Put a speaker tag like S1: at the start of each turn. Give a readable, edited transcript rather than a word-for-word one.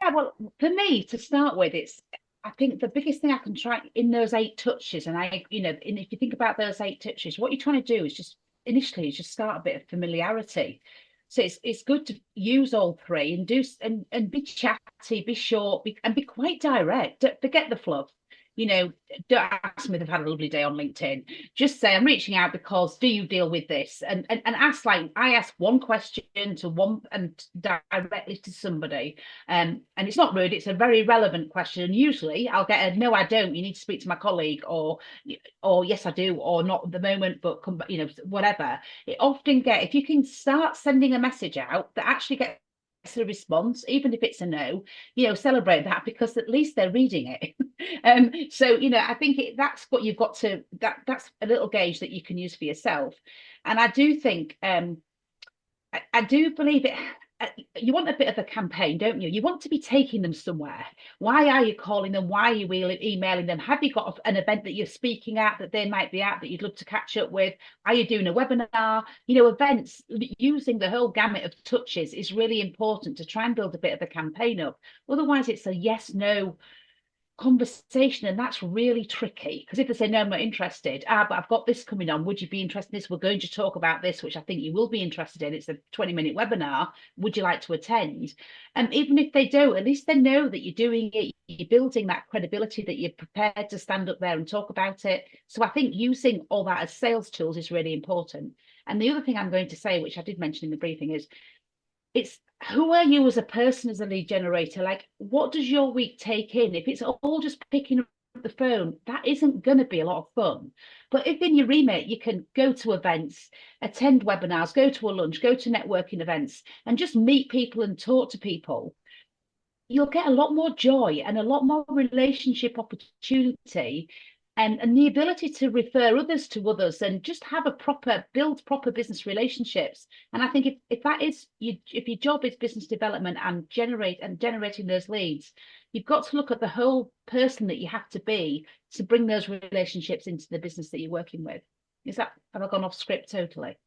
S1: Yeah, well, for me to start with, I think the biggest thing I can try in those 8 touches, and and if you think about those 8 touches, what you're trying to do is just initially is just start a bit of familiarity. So it's good to use all three and and be chatty, be short, and be quite direct. Don't forget the fluff. You know, don't ask me if they've had a lovely day on LinkedIn. Just say I'm reaching out because do you deal with this? And ask, like, I ask one question to one and directly to somebody, and it's not rude, it's a very relevant question. And usually I'll get a no, I don't. You need to speak to my colleague, or yes, I do, or not at the moment, but come back, whatever. It often if you can start sending a message out that actually gets a response, even if it's a no, celebrate that because at least they're reading it. So I think that's what you've got to that's a little gauge that you can use for yourself. And I do think I do believe it. You want a bit of a campaign, don't you? You want to be taking them somewhere. Why are you calling them? Why are you emailing them? Have you got an event that you're speaking at that they might be at that you'd love to catch up with? Are you doing a webinar? Events using the whole gamut of touches is really important to try and build a bit of a campaign up. Otherwise, it's a yes, no conversation, and that's really tricky because if they say no, I'm not interested, but I've got this coming on, would you be interested in this? We're going to talk about this, which I think you will be interested in. It's a 20-minute webinar, would you like to attend? And even if they don't, at least they know that you're doing it, you're building that credibility, that you're prepared to stand up there and talk about it. So I think using all that as sales tools is really important. And the other thing I'm going to say, which I did mention in the briefing, is it's who are you as a person, as a lead generator? Like, what does your week take in? If it's all just picking up the phone, that isn't going to be a lot of fun. But if in your remit you can go to events, attend webinars, go to a lunch, go to networking events, and just meet people and talk to people, you'll get a lot more joy and a lot more relationship opportunity, and the ability to refer others to others and just have build proper business relationships. And I think if that is you, if your job is business development and generating those leads, you've got to look at the whole person that you have to be to bring those relationships into the business that you're working with. Have I gone off script totally?